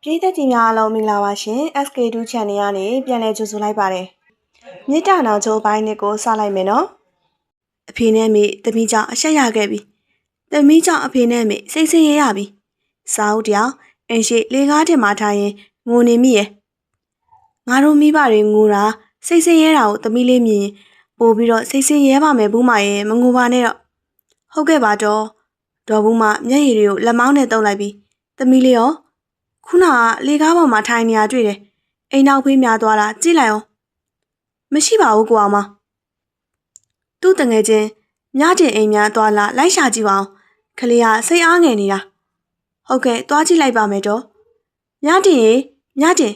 ပြည်သက်ကြီးများအားလုံးမင်္ဂလာပါရှင် SK2 Channel ကနေပြန်လည်ကြိုဆိုလိုက်ပါတယ်။မြေတာနောင်ချိုးပိုင်းနှစ်ကိုစလိုက်မယ်နော်။အဖေနဲ့မေသမီးကြောင့်အဆက်ရခဲ့ပြီ။သမီးကြောင့်အဖေနဲ့မေစိတ်ဆင်းရဲရပြီ။စာအုပ်တရားအင်းရှိလေကားတင်မှထားရင်ငိုနေမိရဲ့။ငါတို့မိဘတွေငိုတာစိတ်ဆင်းရဲတာကိုသမီးလေးမြင်ပို့ပြီးတော့စိတ်ဆင်းရဲပါမယ်ဘူးမရဲ့မငိုပါနဲ့တော့။ဟုတ်ကဲ့ပါတော့။ဒေါ်ဘူးမမျက်ရည်တွေကိုလက်မောင်းနဲ့တုပ်လိုက်ပြီးသမီးလေးရောခုနကလေကားပေါ်မှာထိုင်နေရတွေ့တယ်။အိမ်နောက်ဖေးများသွားတာကြည့်လိုက်အောင်။မရှိပါဘူးကိုအောင်မ။သူ့တငယ်ချင်းမြတင်အိမ်များသွားလာလိုက်ရှာကြည့်ပါအောင်။ခလေးကစိတ်အားငယ်နေတာ။ဟုတ်ကဲ့သွားကြည့်လိုက်ပါမယ်တော့။မြတင်ရေမြတင်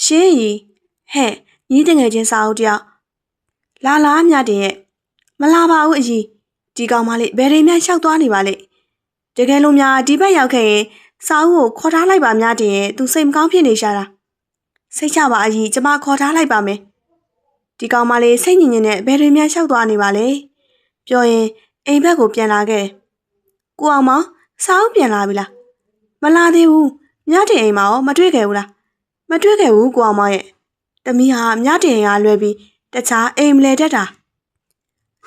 ရှင်းရီဟဲ့ညီးတငယ်ချင်းစာအုပ်တယောက်လာမြတင်ရဲ့မလာပါဘူးအကြီးဒီကောင်မလေးဘယ်တွေများလျှောက်သွားနေပါလိမ့်။တကယ်လို့များဒီဘက်ရောက်ခဲ့ရင်စာအုပ်ကိုခေါ်ထားလိုက်ပါများတင်ရဲ့သူစိတ်မကောင်းဖြစ်နေရှာတာစိတ်ချပါအကြီးကျမခေါ်ထားလိုက်ပါမယ်ဒီကောင်မလေးစိတ်ညစ်ညစ်နဲ့ဘယ်တွေများလျှောက်သွားနေပါလဲပြောရင်အိမ်ဘက်ကိုပြန်လာခဲ့ကိုအောင်မောင်စာအုပ်ပြန်လာပြီလားမလာသေးဘူးမြတင်အိမ်မှာရောမတွေ့ခဲ့ဘူးလားမတွေ့ခဲ့ဘူးကိုအောင်မောင်ရဲ့တမီးဟာမြတင်အိမ်ကလွယ်ပြီးတခြားအိမ်မလဲတတ်တာ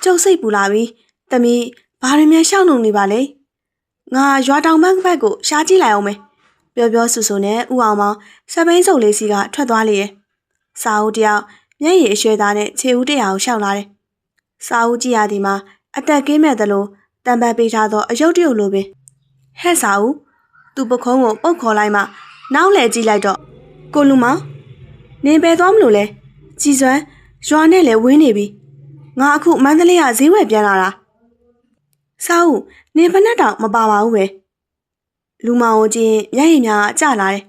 ကျုပ်စိတ်ပူလာပြီတမီးဘာတွေများရှောက်လုံနေပါလဲငါရွာတောင်ဘက်ဘက်ကိုရှားကြည့်လိုက်အောင်မယ်ပြောဆူဆူနဲ့ဥအောင်မောင်စပိန်းစုပ်လေးစီကထွက်သွားလေရဲ့စာအုပ်တယောက်မျက်ရည်အရွှဲသားနဲ့ခြေဦးတရားကိုရှောက်လာတယ်စာအုပ်ကြည့်ရသည်မှာအသက်ကင်းမဲ့သလိုတံပတ်ပေးထားသောအယုတ်တရုပ်လိုပင်ဟဲ့စာအုပ်သူ့ပခုံးကိုပုတ်ခေါ်လိုက်မှနောက်လဲကြည့်လိုက်တော့ကိုလူမောင်နင်ပဲသွားမလို့လဲကြည်စွမ်းရွာနဲ့လဲဝင်းနေပြီငါအခုမန္တလေးကဈေးဝယ်ပြန်လာတာစာအုပ်နေဖက်နဲ့တော့မပါပါဘူးပဲလူမောင်ကိုကြည့်မျက်ရည်များကျလာတယ်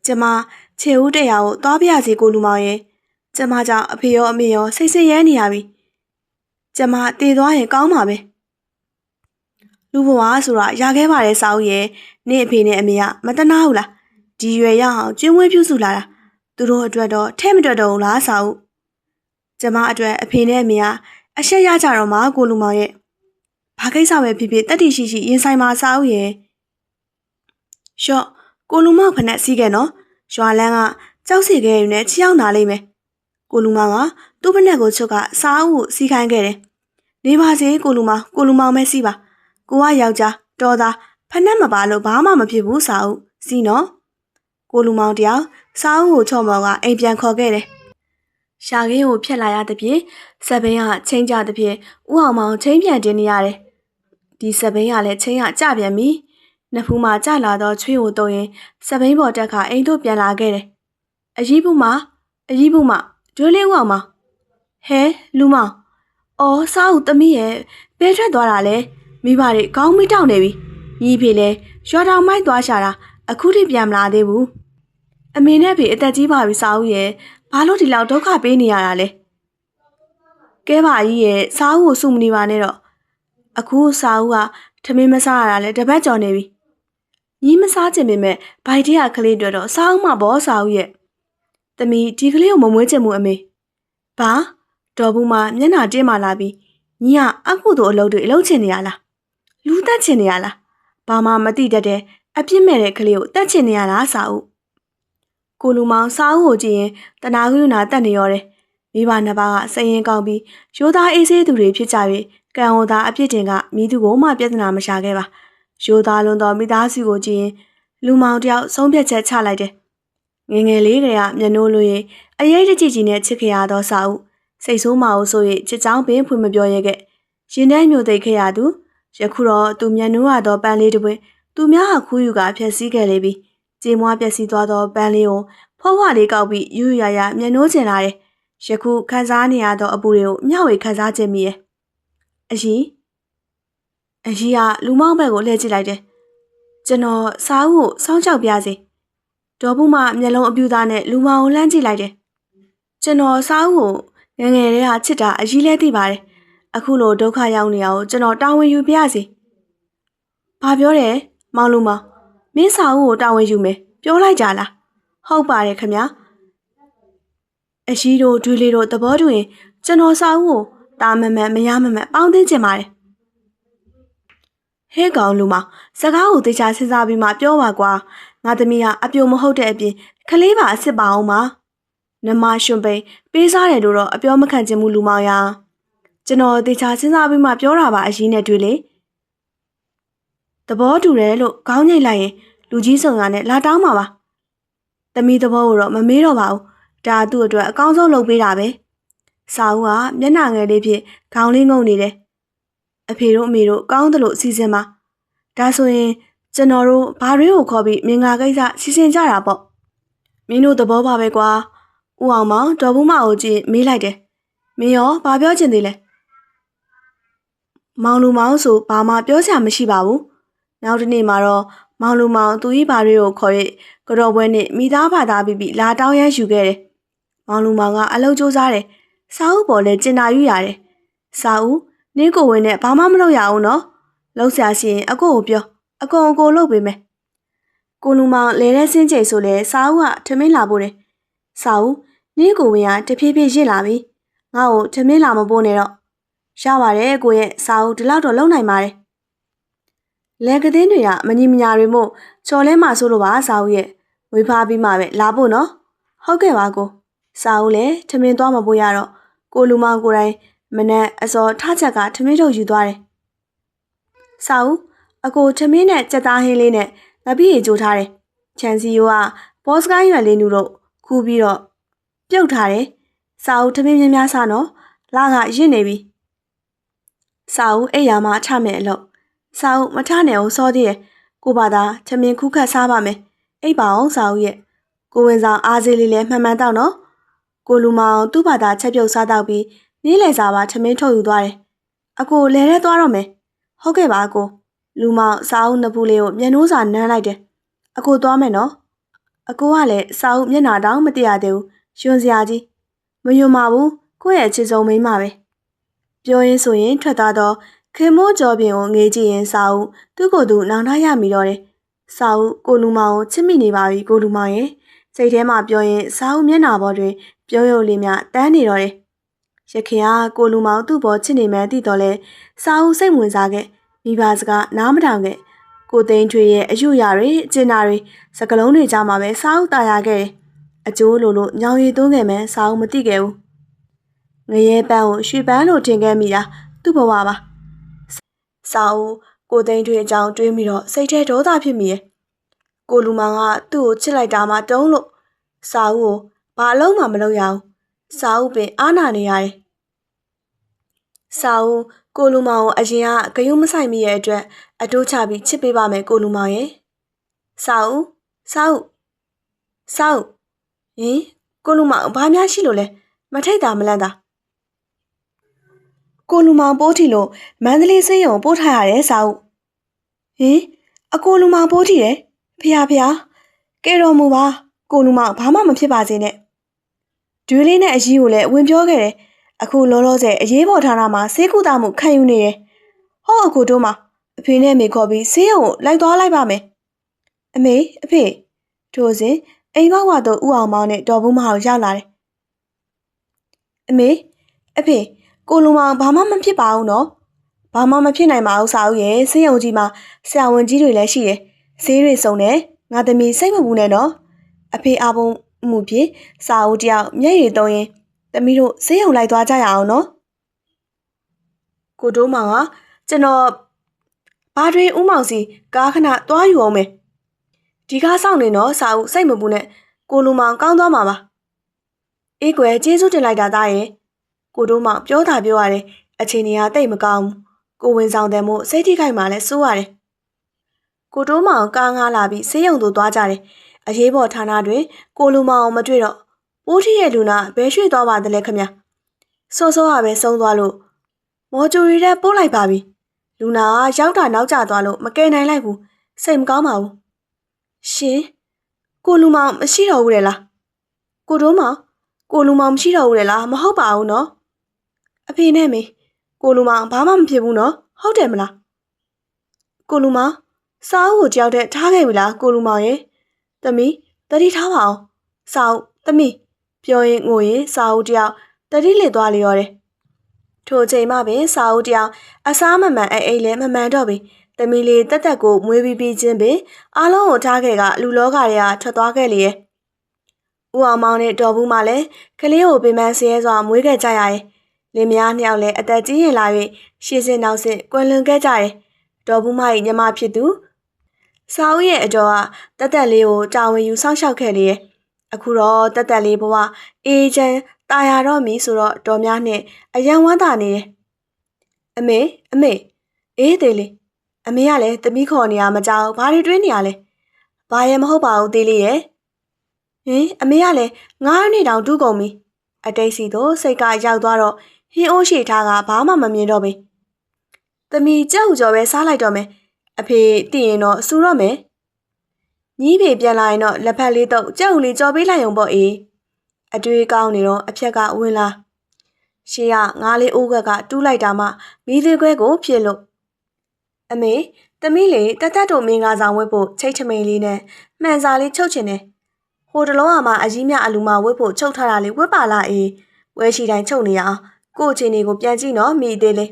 ကျမခြေဦးတရားကိုသွားပြရစီကိုလူမောင်ရဲ့ကျမကြောင့်အဖေရောအမေရောစိတ်ဆင်းရဲနေရပြီကျမတည်သွားရင်ကောင်းမှာပဲလူဘဝဆိုတာရခဲ့ပါတယ်စာအုပ်ရဲ့နေအဖေနဲ့အမေကမတနာဘူးလားဒီရွယ်ရအောင်ကျွေးမွေးပြုစုလာတာသူတို့အတွက်တော့ထဲမတွက်တော့ဘူးလားစာအုပ်ကျမအတွက်အဖေနဲ့အမေကအရှက်ရကြတော့မှကိုလူမောင်ရဲ့ဘာကိစ္စပဲဖြစ်ဖြစ်တက်တီရှိရင်ဆိုင်မှာစာအုပ်ရဲ့ရှော့ကိုလူမောင်ခနဲ့စီးခဲ့နော်ရွာလန်းကကြောက်စီခဲယူနဲ့ချီအောင်နာလိမ့်မယ်ကိုလူမောင်ကသူ့ဖက်နဲ့ကိုချုပ်ကစာအုပ်ကိုစီးခိုင်းခဲ့တယ်နေပါစေကိုလူမောင်ပဲစီးပါကိုကယောက်ျားတော်သားဖက်နဲ့မပါလို့ဘာမှမဖြစ်ဘူးစာအုပ်စီးနော်ကိုလူမောင်တယောက်စာအုပ်ကိုချော့မောင်ကအိမ်ပြန်ခေါ်ခဲ့တယ်ရှာခင်းကိုဖျက်လာရတဲ့ဖြင့်စက်ဘင်းကချင်းကြတဲ့ဖြင့်ဥအောင်မောင်ချင်းပြန်တင်နေရတယ်ဒီစက်ဘင်းကလည်းချင်းကကြပြန်ပြီနှစ်ဖူးမှာကြလာတော့ချွေးကိုတုံရင်စက်ဘင်းပေါ်တက်ခါအိမ်တို့ပြန်လာခဲ့တယ်အကြီးဘူးမဒွေးလေးဥအောင်မောင်ဟဲလူမောင်အော်စာအုပ်သမီးရဲ့ဘဲထွက်သွားတာလဲမိဘတွေကောင်းမိတောက်နေပြီညီဖေလဲရွာတောင်မိုက်သွားရှာတာအခုထိပြန်မလာသေးဘူးအမေနဲ့ဖေအသက်ကြီးပါပြီစာအုပ်ရဲ့ဘာလို့ဒီလောက်ဒုက္ခပေးနေရတာလဲကဲပါကြီးရဲ့စာအုပ်ကိုစုမနေပါနဲ့တော့အခုစာအုပ်ကထမင်းမစားရတာလဲတပတ်ကျော်နေပြီညီမစားချင်ပေမဲ့ဘိုက်ထဲကကလေးတွေ့တော့စာအုပ်မှာဘောစာအုပ်ရဲ့တမီဒီကလေးကိုမမွေးချင်ဘူးအမေဘာဒေါ်ဘူးမမျက်နှာတင်းမာလာပြီးညီကအကုသို့အလုပ်တွေအလုပ်ချင်နေရလားလူတက်ချင်နေရလားဘာမှမသိတတ်တဲ့အပြစ်မဲ့တဲ့ကလေးကိုတက်ချင်နေရလားစာအုပ်ကိုလူမောင်စာအုပ်ကိုကြည့်ရင်တနာကူးနာတက်နေရောတယ်မိဘနှစ်ပါးကစရင်ကောင်းပြီးရိုးသားအေးဆေးသူတွေဖြစ်ကြ၍ကံဟောသားအပြစ်တင်ကမိသူကိုမှပြဿနာမရှာခဲ့ပါရိုးသားလွန်သောမိသားစုကိုကြည့်ရင်လူမောင်တယောက်ဆုံးဖြတ်ချက်ချလိုက်တယ်ငယ်ငယ်လေးကမျက်နှိုးလို့ရင်အရေးတကြီးနဲ့ချစ်ခဲ့ရသောစာအုပ်စိတ်ဆိုးမအောင်ဆို၍ချစ်ချောင်းပင်ဖွင့်မပြောရဲခဲ့ရင်ထဲမျိုးသိခဲ့ရသူယခုတော့သူမျက်နှိုးရသောပန်းလေးတစ်ပွင့်သူများဟာခူးယူကဖျက်ဆီးခဲ့လေပြီကြေမွားပျက်စီးသွားသောပန်းလေးကိုဖွားဖွားလေးကောက်ပြီးယူရရမျက်နှိုးကျင်လာတယ်ယခုခန်းစားနေရသောအပူတွေကိုမျှဝေခန်းစားခြင်းမိရဲ့အကြီးကလူမောင်းဘက်ကိုလှည့်ကြည့်လိုက်တယ်ကျွန်တော်စာအုပ်ကိုစောင်းချောက်ပြစေဒေါ်ဘူးမမျက်လုံးအပြူသားနဲ့လူမောင်ကိုလှမ်းကြည့်လိုက်တယ်ကျွန်တော်စာအုပ်ကိုငယ်ငယ်တည်းကချစ်တာအကြီးလဲသိပါတယ်အခုလိုဒုက္ခရောက်နေအောင်ကျွန်တော်တာဝန်ယူပြရစီဘာပြောတယ်မောင်လူမောင်မင်းစာအုပ်ကိုတာဝန်ယူမယ်ပြောလိုက်ကြလားဟုတ်ပါတယ်ခင်ဗျာအရှိတို့ဒွေလေးတို့သဘောတူရင်ကျွန်တော်စာအုပ်ကိုတာမမမရမမပေါင်းသိချင်ပါတယ်ဟဲ့ကောင်လူမောင်စကားကိုသေချာစဉ်းစားပြီးမှပြောပါကွာ ငါသမီးကအပြိုမဟုတ်တဲ့အပြင်ခလေးပါအစ်စ်ပါအောင်ပါနမရှင်ပိန်ပေးစားတယ်လို့တော့အပြောမခံချင်ဘူးလူမောင်ရကျွန်တော်တေချာစဉ်းစားပြီးမှပြောတာပါအရင်နဲ့တွေ့လေသဘောတူတယ်လို့ခေါင်းညိတ်လိုက်ရင်လူကြီးဆောင်ရနဲ့လာတောင်းပါပါသမီးသဘောကိုတော့မမေးတော့ပါဘူးဒါသူ့အတွက်အကောင်းဆုံးလုပ်ပေးတာပဲစာဦးကမျက်နှာငယ်လေးဖြင့်ခေါင်းလေးငုံနေတယ်အဖေတို့အမေတို့ကောင်းသလိုစီစဉ်ပါဒါဆိုရင်ကျွန်တော်တို့ဘာတွေကိုခေါ်ပြီးမင်္ဂလာကိစ္စစီစဉ်ကြတာပေါ့မင်းတို့သဘောပါပဲကွာဦးအောင်မောင်ဒေါ်ဘူးမကိုကြည့်မေးလိုက်တယ်မင်းရောဘာပြောချင်သေးလဲမောင်လူမောင်ဆိုဘာမှပြောစရာမရှိပါဘူးနောက်တစ်နေ့မှာတော့မောင်လူမောင်သူကြီးဘာတွေကိုခေါ်၍ကြော်ပွဲနဲ့မိသားဘာသာပြီးလာတောင်းရမ်းယူခဲ့တယ်မောင်လူမောင်ကအလုပ်ကြိုးစားတယ်စာအုပ်ပေါ်လည်းကျင်နာယူရတယ်စာအုပ်နင်းကိုဝင်နဲ့ဘာမှမလုပ်ရအောင်နော်လှုပ်ရှားရှိရင်အကိုကိုပြောအကုန်လုပ်ပေးမယ်ကိုလူမောင်လဲတဲ့စင်းချိန်ဆိုလဲစာအုပ်ကထမင်းလာပို့တယ်စာအုပ်နင်းကိုဝင်ကတဖြည်းဖြည်းရင့်လာပြီငါ့ကိုထမင်းလာမပို့နဲ့တော့ရပါတယ်ကိုရဲ့စာအုပ်ဒီလောက်တော့လုံနိုင်ပါတယ်လက်ကသင်းတွေကမညီမညာတွေမို့ချော်လဲမှဆိုလို့ပါစာအုပ်ရဲ့ဝေဖားပြီးမှပဲလာဖို့နော်ဟုတ်ကဲ့ပါကိုစာအုပ်လည်းထမင်းသွားမပို့ရတော့ကိုလူမောင်ကိုယ်တိုင်မနဲ့အစောထားချက်ကထမင်းထုတ်ယူသွားတယ်စာအုပ်အကိုထမင်းနဲ့ကြက်သားဟင်းလေးနဲ့ငပိရီကြိုထားတယ်ချန်စီယိုကဘောစကိုင်းရွက်လေးနူတို့ခူးပြီးတော့ပြုတ်ထားတယ်စာအုပ်ထမင်းများများစားနော်လာကရင့်နေပြီစာအုပ်အိယာမှာထမယ်အလို့စာအုပ်မထနဲ့အောင်စောသေးတယ်ကိုပါသာထမင်းခူးခတ်စားပါမယ်အိပ်ပါအောင်စာအုပ်ရဲ့ကိုဝင်ဆောင်အားစေးလေးလည်းမှန်မှန်တော့နော်ကိုလူမောင်သူ့ဘာသာချက်ပြုတ်စားတော့ပြီးနေ့လယ်စာပါထမင်းထုတ်ယူသွားတယ်အကိုလဲထဲသွားတော့မယ်ဟုတ်ကဲ့ပါအကိုလူမောင်စာအုပ်နှစ်ပူလေးကိုမျက်နှိုးစာနမ်းလိုက်တယ်အကိုသွားမယ်နော်အကိုကလည်းစာအုပ်မျက်နှာတောင်မတည့်ရသေးဘူးရှင်စရာကြီးမယွံပါဘူးကိုယ့်ရဲ့အချစ်ဆုံးမိန်းမပဲပြောရင်းဆိုရင်ထွက်သွားတော့ခင်မိုးကြော်ပြင်ကိုငေးကြည့်ရင်စာအုပ်သူ့ကိုယ်သူနောင်တရမိတော့တယ်စာအုပ်ကိုလူမောင်ကိုချစ်မိနေပါပြီကိုလူမောင်ရဲ့စိတ်ထဲမှာပြောရင်စာအုပ်မျက်နှာပေါ်တွင်ပြုံးရုပ်လေးများတန်းနေတော့တယ်ရခင်ကကိုလူမောင်သူ့ပေါ်ချစ်နေမှန်းသိတော့လဲစာအုပ်စိတ်ဝင်စားခဲ့မိဘစကားနားမထောင်ခဲ့ကိုသိန်းထွေရဲ့အယူရတွေအကျဉ်းနာတွေစကလုံးတွေကြားမှာပဲစာအုပ်တာရခဲ့တယ်အကျိုးလိုညောင်ရည်သွင်းခဲ့မှန်းစာအုပ်မသိခဲ့ဘူးငရဲပန်းကိုရွှေပန်းလို့ထင်ခဲ့မိတာသူ့ဘဝပါစာအုပ်ကိုသိန်းထွေအကြောင်းတွေးမိတော့စိတ်ထဲဒေါသဖြစ်မိရဲ့ကိုလူမောင်ကသူ့ကိုချစ်လိုက်တာမှတုံးလို့စာအုပ်ကိုဘာအလုံးမှမလုပ်ရအောင်စာအုပ်ပင်အားနာနေရတယ်စာအုပ်ကိုလူမောင်ကိုအရင်ကဂယုမဆိုင်မိရဲ့အတွက်အတိုးချပြီးချစ်ပေးပါမယ်ကိုလူမောင်ရဲ့စာအုပ်ဟင်ကိုလူမောင်ဘာများရှိလို့လဲမထိတ်တာမလန့်တာကိုလူမောင်ပိုးထီလို့မန္တလေးစေးရုံပို့ထားရတယ်စာအုပ်ဟင်အကိုလူမောင်ပိုးထီတယ်ဖះကဲတော်မူပါကိုလူမောင်ဘာမှမဖြစ်ပါစေနဲ့ဒွေးလေးနဲ့အကြီးကိုလည်းဝင်ပြောခဲ့တယ်အခုလောလောဆယ်အရေးပေါ်ဌာနမှာဆေးကုသမှုခံယူနေတယ်ဟုတ်အကိုတို့မှာအဖေနဲ့အမေခေါ်ပြီးဆေးရုံကိုလိုက်သွားလိုက်ပါမယ်အဖေထို့စဉ်အိမ်ဘဝတော့ဥအောင်မောင်နဲ့ဒေါ်ဘူးမအောင်ရောက်လာတယ်အဖေကိုလူမောင်ဘာမှမဖြစ်ပါဘူးနော်ဘာမှမဖြစ်နိုင်ပါဘူးစာအုပ်ရဲ့ဆေးရုံကြီးမှာဆရာဝန်ကြီးတွေလည်းရှိတယ်ဆေးတွေစုံတယ်ငါသမီးစိတ်မပူနဲ့နော်အဖေအားပုံမှုဖြင့်စာအုပ်တယောက်မျက်ရည်သုံးရင်သမီးတို့ဆေးရုံလိုက်သွားကြရအောင်နော်ကိုတိုးမောင်ကကျွန်တော်ဘာတွေဥမောင်စီကားခဏသွားယူအောင်မယ်ဒီကားဆောင်နေတော့စာအုပ်စိတ်မပူနဲ့ကိုလူမောင်ကောင်းသွားမှာပါအေးကွယ်ကျေးဇူးတင်လိုက်တာသားရဲ့ကိုတိုးမောင်ပြောတာပြောရတယ်အချိန်ကြီးကတိတ်မကောင်းဘူးကိုဝင်ဆောင်တယ်မို့စိတ်ထိခိုက်မှလည်းစိုးရတယ်ကိုတိုးမောင်ကားငားလာပြီးဆေးရုံသို့သွားကြတယ်အရေးပေါ်ဌာနတွင်ကိုလူမောင်မတွေ့တော့ပိုးထီရဲ့လူနာဘယ်ရွှေ့သွားပါသလဲခမစောစောကပဲဆုံးသွားလို့မော်ဂျူရီထဲပို့လိုက်ပါပြီလူနာကရောက်တာနောက်ကျသွားလို့မကယ်နိုင်လိုက်ဘူးစိတ်မကောင်းပါဘူးရှင်ကိုလူမောင်မရှိတော့ဘူးလေလားကိုတိုးမောင်ကိုလူမောင်မရှိတော့ဘူးလေလားမဟုတ်ပါဘူးနော်အဖေနဲ့မေကိုလူမောင်ဘာမှမဖြစ်ဘူးနော်ဟုတ်တယ်မလားကိုလူမောင်စာအုပ်ကိုကြောက်တဲ့ထားခဲ့ပြီလားကိုလူမောင်ရဲ့သမီးတတိထားပါအောင်စာအုပ်သမီးပြောရင်ငိုရင်စာအုပ်တယောက်တတိလစ်သွားလျော်တယ်ထိုချိန်မှပင်စာအုပ်တယောက်အစားမမှန်အိမ်လဲမမှန်တော့ပြီတ မီးလေးတက်တက်ကိုမွေးပြီးချင်းပင်အားလုံးကိုထားခဲ့ကလူလောကတွေကထွက်သွားခဲ့လေရဲ့။ဦးအောင်မောင်နဲ့ဒေါ်ဘူးမှလည်းကလေးကိုပင်ပန်းဆဲစွာမွေးခဲ့ကြရရဲ့။လင်မယားနှစ်ယောက်လည်းအသက်ကြီးရင်လာ၍ရှေ့စင်နောက်စင်ကွယ်လွန်ခဲ့ကြရဲ့။ဒေါ်ဘူးမ၏ညီမဖြစ်သူစာဦးရဲ့အတော်ကတက်တက်လေးကိုတာဝန်ယူစောင့်ရှောက်ခဲ့လေရဲ့။အခုတော့တက်တက်လေးဘဝအေးချမ်းตายရတော့မီဆိုတော့တော်များနဲ့အယံဝမ်းသာနေတယ်။အမေအေးသေးလေးအမေကလည်းသမီးခေါ်နေရမကြောက်ဘာတွေတွေးနေရလဲ။ဘာရဲမဟုတ်ပါဘူးသေးလေးရဲ့။ဟင်အမေကလည်း9ရက်နေ့တောင်တူးကုန်ပြီ။အတိတ်စီတို့စိတ်ကရောက်သွားတော့ဟင်းအိုးရှိထားကဘာမှမမြင်တော့ဘူး။သမီးကြောက်ကြော်ပဲစားလိုက်တော့မယ်။အဖေတည်ရင်တော့စူတော့မယ်။ညီးဖေပြန်လာရင်တော့လက်ဖက်လေးတော့ကြောက်လေးကြော်ပေးလိုက်ရုံပေါ့အေး။အတွေးကောင်းနေတော့အဖြက်ကဝင်လာရှေ့ကငါးလေးအိုးခွက်ကတူးလိုက်တာမှမီးသေးခွဲကိုဖြစ်လို့အမေသမီးလေးတတ်တို့မင်းကားဆောင်ဝတ်ဖို့ချိတ်ထမိန်လေးနဲ့မှန်စာလေးချုပ်ချင်တယ်ဟိုတလုံးကမှအကြီးမြအလူမဝတ်ဖို့ချုပ်ထားတာလေးဝတ်ပါလားအေးဝဲရှိတိုင်းချုပ်နေရအောင်ကို့အချင်းတွေကိုပြန်ကြည့်နော်မိသေးလေး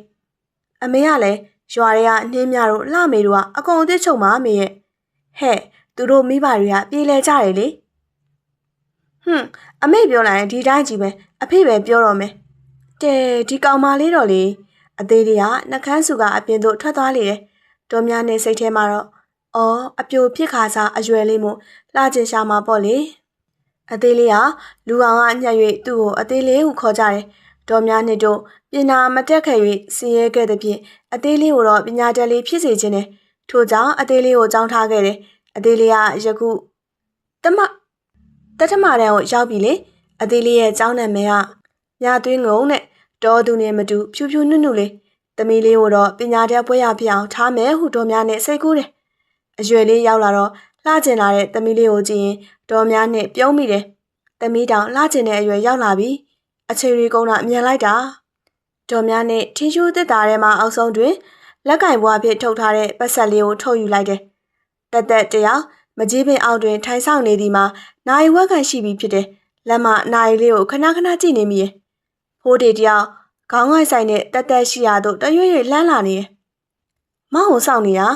အမေကလည်းရွာတွေကနှင်းမြတို့လှမေတို့ကအကုန်အသစ်ချုပ်မှာမေရဲ့ဟဲ့သူတို့မိဘတွေကပြေးလဲကြတယ်လေအမေပြောလိုက်ရင်ဒီတိုင်းကြီးပဲအဖေပဲပြောတော့မယ်တဲဒီကောင်မလေးတော့လေအသေးလေးကနှကန်းစုကအပြင်သို့ထွက်သွားလေတယ်တော်များနေစိတ်ထဲမှာတော့အော်အပြိုဖြစ်ခါစားအရွယ်လေးမို့လှကျင်ရှာမှာပေါ့လေအသေးလေးကလူအောင်ကညှက်၍သူ့ကိုအသေးလေးဟုခေါ်ကြတယ်တော်များနေတို့ပညာမတက်ခဲ့၍စင်ရဲခဲ့တဲ့ဖြင့်အသေးလေးကိုတော့ပညာတက်လေးဖြစ်စေခြင်းနဲ့ထို့ကြောင့်အသေးလေးကိုကြောင်းထားခဲ့တယ်အသေးလေးကယခုတထမတန်းကိုရောက်ပြီလေအသေးလေးရဲ့ကျောင်းနာမည်ကညသွင်းငုံနဲ့တော်သူနဲ့မတူဖြူဖြူနုနုလေးသမီးလေးကိုတော့ပညာတတ်ပွဲရဖြစ်အောင်ထားမယ်ဟုတော်များနဲ့စိတ်ကူးတယ်အရွယ်လေးရောက်လာတော့လှကျင်လာတဲ့သမီးလေးကိုကြည့်ရင်တော်များနဲ့ပြုံးမိတယ်သမီးတောင်လှကျင်တဲ့အရွယ်ရောက်လာပြီအချေရီကုန်းကမြန်လိုက်တာတော်များနဲ့ထင်းရှူးသစ်သားထဲမှာအောက်ဆုံးတွင်လက်ကင်ဘွားဖြစ်ထုတ်ထားတဲ့ပတ်ဆက်လေးကိုထုတ်ယူလိုက်တယ်တက်တယောက်မကြီးပင်အောက်တွင်ထိုင်ဆောင်နေသည်မှာနိုင်ဝက်ခံရှိပြီဖြစ်တယ်လက်မနိုင်လေးကိုခဏကြည့်နေမိရဲ့ဖိုးတေတယောက်ခေါင်းငိုက်ဆိုင်နဲ့တက်ရှိရတော့တရွေ့လှမ်းလာနေတယ်။မောင်ကိုစောင့်နေတာ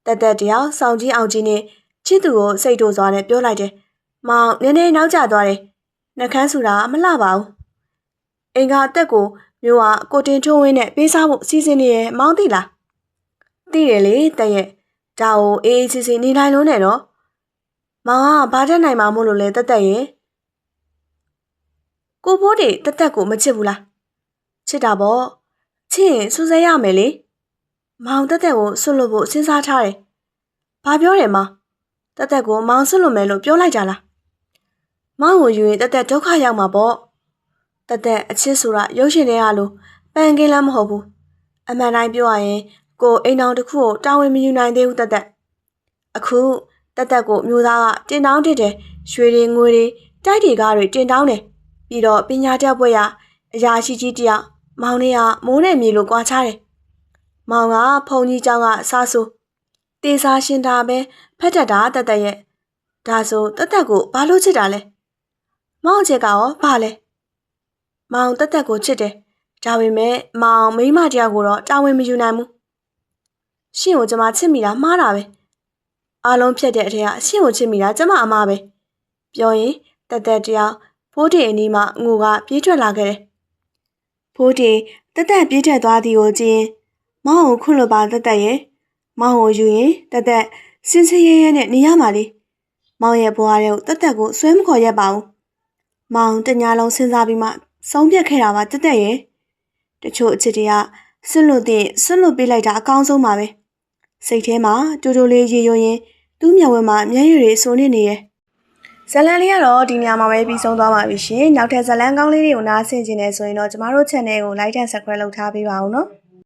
တက်တယောက်စောင့်ကြီးအောင်ကြီးနဲ့ချစ်သူကိုစိတ်တိုးစွာနဲ့ပြောလိုက်တယ်။မောင်နည်းနည်းနောက်ကျသွားတယ်။နှကန်းဆူတာမလှပါဘူး။အင်္ဂါတက်ကိုမျိုးကကိုတင်ထိုးဝင်းနဲ့ပေးစားဖို့စီစဉ်နေရဲ့မောင်သိလား။သိတယ်လေတက်ရဲ့ဒါကိုအေးစီနေနိုင်လို့နဲ့တော့မောင်ကဘာတတ်နိုင်မှာမို့လို့လဲတက်ရဲ့ကိုဖိုးတေတက်ကိုမချစ်ဘူးလားချစ်တာပေါ့ချစ်ရင်စူးစဲရမယ်လေမောင်တက်ကိုဆွတ်လို့ဖို့စဉ်းစားထားတယ်ဘာပြောတယ်မောင်တက်ကိုမောင်ဆွတ်လို့မယ်လို့ပြောလိုက်ကြလားမောင်ကိုယူရင်တက်ဒုက္ခရောက်မှာပေါ့တက်အချစ်ဆိုတာရုပ်ရှင်တွေကလို့ပန်ကင်းလည်းမဟုတ်ဘူးအမှန်တိုင်းပြောရရင်ကိုအိမ်တော်တစ်ခုကိုတာဝန်မယူနိုင်သေးဘူးတက်အခုတက်ကိုမျိုးသားကတင်တောင်းတစ်တယ်ရွှေတွေငွေတွေတိုက်တွေကားတွေတင်တောင်းတယ်ပြီးတော့ပညာတတ်ပွဲရအရာရှိကြီးတယောက်မောင်လေးကမိုးနဲ့မြေလိုကွာချတယ်။မောင်ကဖုန်ကြီးเจ้าကစားဆိုတေစာရှင်တာပဲဖက်တက်တာတက်ရဲ့ဒါဆိုတက်ကိုဘာလို့ချစ်တာလဲ။မောင်ချက်ကရောဘာလဲ။မောင်တက်ကိုချစ်တယ်။ဒါပေမဲ့မောင်မိမတယောက်ကိုတော့တာဝန်မယူနိုင်ဘူး။ရှင်ကိုကျမချစ်မိတာမှားတာပဲ။အားလုံးဖြတ်တဲ့အထက်ကရှင်ကိုချစ်မိတာကျမအမားပဲ။ပြောရင်တက်တယောက်ဖိုးတေအနီးမှငိုကပြေးထွက်လာခဲ့တယ်။ဖိုးတေတက်ပြေးထွက်သွားသည်ကိုကြည့်ရင်မောင်ကိုခွန့်လို့ပါတက်ရဲ့မောင်ကိုယူရင်တက်စင်စရဲရဲနဲ့နေရမှာလေ။မောင်ရဲ့ဘွားရဲ့တက်ကိုဆွဲမခေါ်ရက်ပါဘူး။မောင်တညာလုံးစဉ်းစားပြီးမှဆုံးဖြတ်ခဲ့တာပါတက်ရဲ့။တချို့အချစ်တွေကဆွတ်လို့ပေးလိုက်တာအကောင်းဆုံးပါပဲ။စိတ်ထဲမှာတူတူလေးရေယွရင်သူ့မျက်ဝန်းမှာမျက်ရည်တွေစိုးနေရဲ့ဇလန်လေးကတော့ဒီညမှာပဲပြီးဆုံးသွားပါပြီရှင်။နောက်ထပ်ဇလန်ကောင်းလေးတွေကိုနားဆင်ကြနေဆိုရင်တော့ကျမတို့ channel ကို like and subscribe လုပ်ထားပေးပါဦးနော်။